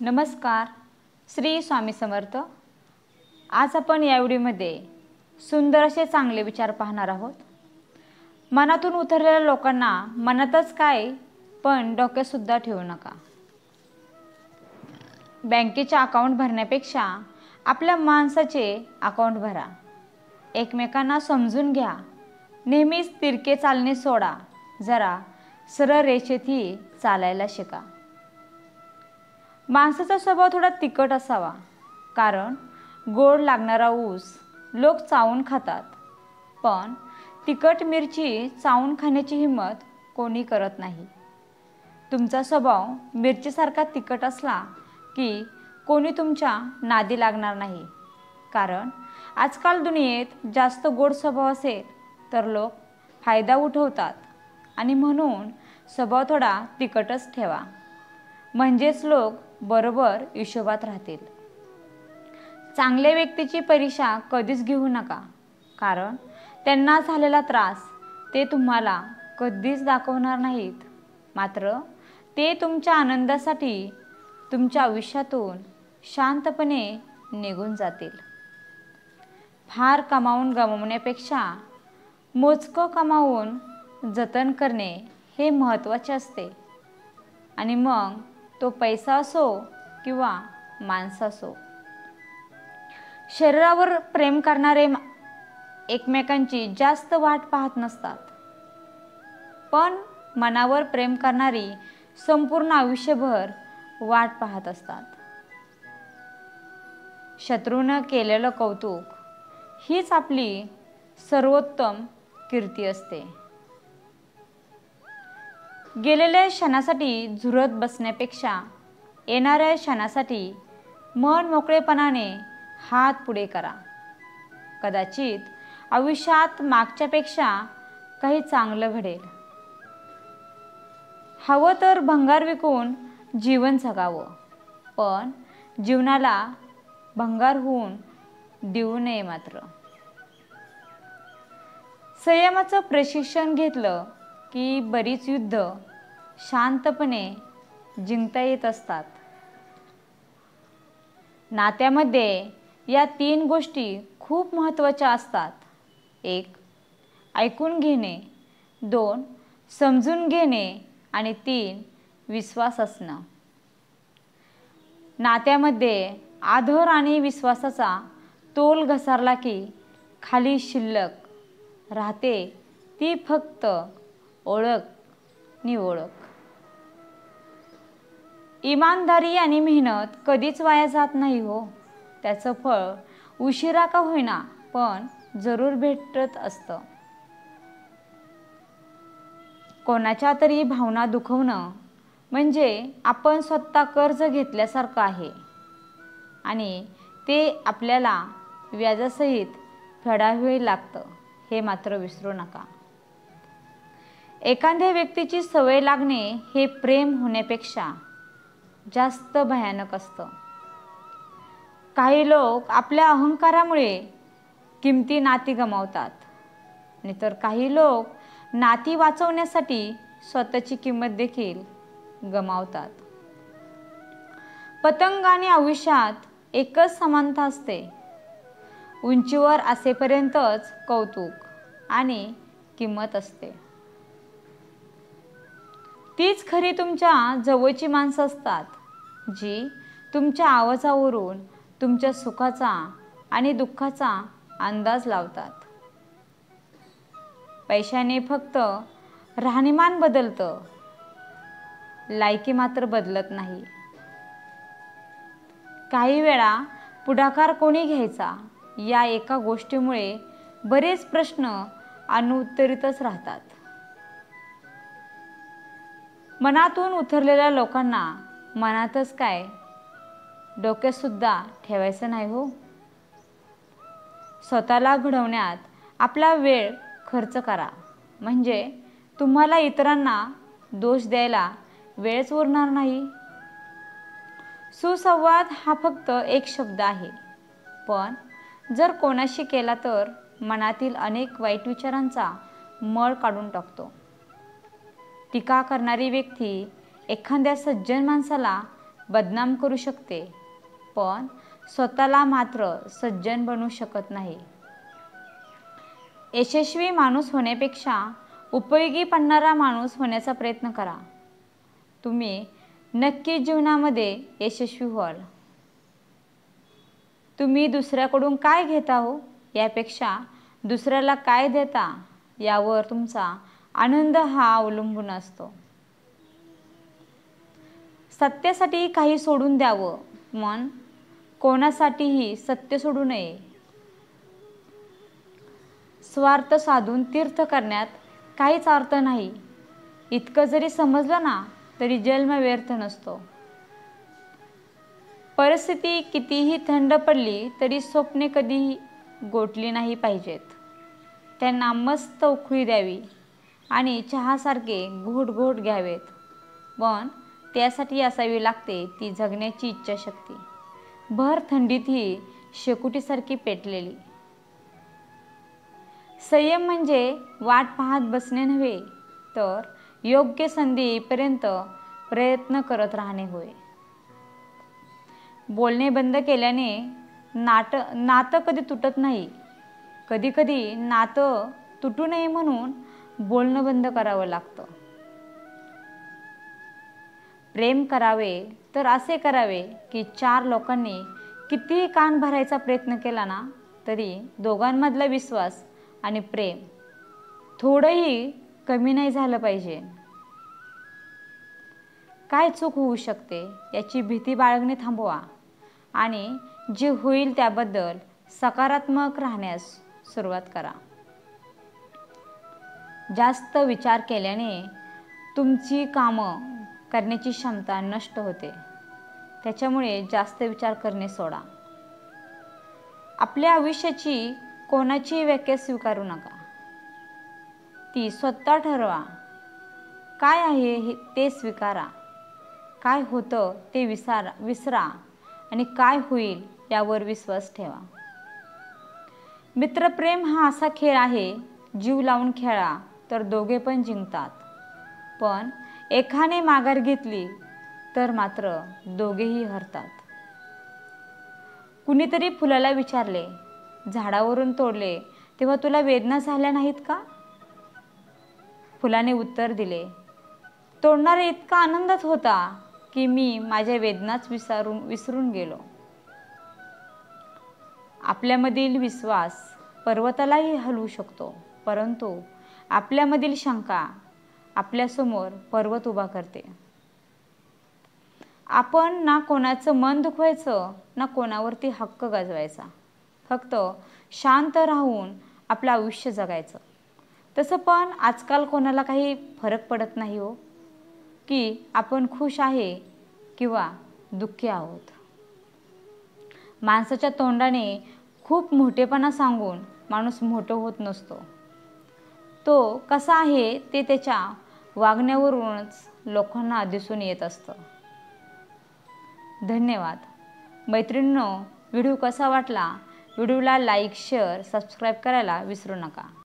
नमस्कार. श्री स्वामी समर्थ. आज आपण या व्हिडिओमध्ये सुंदर असे चांगले विचार पाहणार आहोत. मनातून उतरलेल्या लोकांना मनातच काय पण डोक्यात सुद्धा ठेवू नका. बँकेचे अकाउंट भरण्यापेक्षा आपल्या माणसाचे अकाउंट भरा. एकमेकांना समजून घ्या. नेहमीच तिरके चालणे सोडा. जरा सरळ रेषेतही चालायला शिका. माणसाचा स्वभाव थोडा तिखट असावा, कारण गोड लागणारा ऊस लोक चावून खातात, पण तिखट मिरची चावून खाण्याची हिंमत कोणी करत नाही. तुमचा स्वभाव मिरचीसारखा तिखट असला की कोणी तुमच्या नादी लागणार नाही, कारण आजकाल दुनियेत जास्त गोड स्वभाव असेल तर लोक फायदा उठवतात, आणि म्हणून स्वभाव थोडा तिखटच ठेवा, म्हणजेच लोक बरोबर हिशोबात राहतील. चांगल्या व्यक्तीची परीक्षा कधीच घेऊ नका, कारण त्यांना झालेला त्रास ते तुम्हाला कधीच दाखवणार नाहीत. मात्र ते तुमच्या आनंदासाठी तुमच्या आयुष्यातून शांतपणे निघून जातील. फार कमावून गमावण्यापेक्षा मोजकं कमावून जतन करणे हे महत्त्वाचे असते, आणि मग तो पैसा असो किंवा माणसं असो. शरीरावर प्रेम करणारे एकमेकांची जास्त वाट पाहत नसतात, पण मनावर प्रेम करणारी संपूर्ण आयुष्यभर वाट पाहत असतात. शत्रूनं केलेलं कौतुक हीच आपली सर्वोत्तम कीर्ती असते. गेलेल्या क्षणासाठी झुरत बसण्यापेक्षा येणाऱ्या क्षणासाठी मन मोकळेपणाने हात पुढे करा. कदाचित आयुष्यात मागच्यापेक्षा काही चांगलं घडेल. हवं तर भंगार विकून जीवन जगावं, पण जीवनाला भंगार होऊन देऊ नये. मात्र संयमाचं प्रशिक्षण घेतलं की बरीच युद्ध शांतपणे जिंकता येत असतात. नात्यामध्ये या 3 गोष्टी खूप महत्त्वाच्या असतात. 1. ऐकून घेणे, 2. समजून घेणे, आणि 3. विश्वास असणं. नात्यामध्ये आदर आणि विश्वासाचा तोल घसरला की खाली शिल्लक राहते ती फक्त ओळख नि ओळख. इमानदारी आणि मेहनत कधीच वाया जात नाही हो. त्याचं फळ उशिरा का होईना पण जरूर भेटत असतं. कोणाच्या तरी भावना दुखवणं म्हणजे आपण स्वतः कर्ज घेतल्यासारखं आहे, आणि ते आपल्याला व्याजासहित फेडावे लागतं, हे मात्र विसरू नका. एखाद्या व्यक्तीची सवय लागणे हे प्रेम होण्यापेक्षा जास्त भयानक असतं. काही लोक आपल्या अहंकारामुळे किमती नाती गमावतात, आणि तर काही लोक नाती वाचवण्यासाठी स्वतःची किंमत देखील गमावतात. पतंग आणि आयुष्यात एकच समानता असते. उंचीवर असेपर्यंतच कौतुक आणि किंमत असते. तीच खरी तुमच्या जवळची माणसं असतात, जी तुमच्या आवाजावरून तुमच्या सुखाचा आणि दुःखाचा अंदाज लावतात. पैशाने फक्त राहणीमान बदलतं, लायकी मात्र बदलत नाही. काही वेळा पुढाकार कोणी घ्यायचा या एका गोष्टीमुळे बरेच प्रश्न अनुत्तरितच राहतात. मनातून उतरलेल्या लोकांना मनातच काय डोक्यात सुद्धा ठेवायचं नाही हो. स्वतःला घडवण्यात आपला वेळ खर्च करा, म्हणजे तुम्हाला इतरांना दोष द्यायला वेळच उरणार नाही. सुसंवाद हा फक्त एक शब्द आहे, पण जर कोणाशी केला तर मनातील अनेक वाईट विचारांचा मळ काढून टाकतो. टीका करणारी व्यक्ती एखाद्या सज्जन माणसाला बदनाम करू शकते, पण स्वतःला मात्र सज्जन बनवू शकत नाही. यशस्वी माणूस होण्यापेक्षा उपयोगी पडणारा माणूस होण्याचा प्रयत्न करा. तुम्ही नक्की जीवनामध्ये यशस्वी व्हाल. तुम्ही दुसऱ्याकडून काय घेता हो यापेक्षा दुसऱ्याला काय देता यावर तुमचा आनंद हा अवलंबून असतो. सत्यासाठी काही सोडून द्यावं, मन कोणासाठीही सत्य सोडू नये. स्वार्थ साधून तीर्थ करण्यात काहीच अर्थ नाही. इतकं जरी समजलं ना तरी जन्म व्यर्थ नसतो. परिस्थिती कितीही थंड पडली तरी स्वप्ने कधीही गोठली नाही पाहिजेत. त्यांना मस्त उकळी द्यावी आणि चहासारखे घोट घोट घ्यावेत. पण त्यासाठी असावी लागते ती जगण्याची इच्छाशक्ती, भर थंडीतही शेकोटीसारखी पेटलेली. संयम म्हणजे वाट पाहत बसणे नव्हे, तर योग्य संधी येईपर्यंत प्रयत्न करत राहणे होय. बोलणे बंद केल्याने नातं कधी तुटत नाही. कधीकधी नातं तुटू नये म्हणून बोलणं बंद करावं लागतं. प्रेम करावे तर असे करावे की 4 लोकांनी कितीही कान भरायचा प्रयत्न केला ना तरी दोघांमधला विश्वास आणि प्रेम थोडंही कमी नाही झालं पाहिजे. काय चूक होऊ शकते याची भीती बाळगणे थांबवा आणि जे होईल त्याबद्दल सकारात्मक राहण्यास सुरुवात करा. जास्त विचार केल्याने तुमची कामं करण्याची क्षमता नष्ट होते. त्याच्यामुळे जास्त विचार करणे सोडा. आपल्या आयुष्याची कोणाची व्याख्या स्वीकारू नका. ती स्वतः ठरवा. काय आहे ते स्वीकारा. काय होतं ते विसरा आणि काय होईल यावर विश्वास ठेवा. मित्रप्रेम हा असा खेळ आहे, जीव लावून खेळा तर दोघे पण जिंकतात, पण एकाने माघार घेतली तर मात्र दोघेही हरतात. कुणीतरी फुलाला विचारले, झाडावरून तोडले तेव्हा तुला वेदना झाल्या नाहीत का? फुलाने उत्तर दिले, तोडणारा इतका आनंदात होता की मी माझ्या वेदनाच विसरून गेलो. आपल्यामधील विश्वास पर्वतालाही हलवू शकतो, परंतु आपल्यामधील शंका आपल्यासमोर पर्वत उभा करते. आपण ना कोणाचं मन दुखवायचं ना कोणावरती हक्क गाजवायचा. फक्त शांत राहून आपलं आयुष्य जगायचं. तसं पण आजकाल कोणाला काही फरक पडत नाही हो की आपण खुश आहे किंवा दुःखी आहोत. माणसाच्या तोंडाने खूप मोठेपणा सांगून माणूस मोठं होत नसतो. तो कसा आहे ते त्याच्या वागण्यावरूनच लोकांना दिसून येत असतं. धन्यवाद. मैत्रिणींनो, व्हिडिओ कसा वाटला? व्हिडिओला लाईक, शेअर, सबस्क्राईब करायला विसरू नका.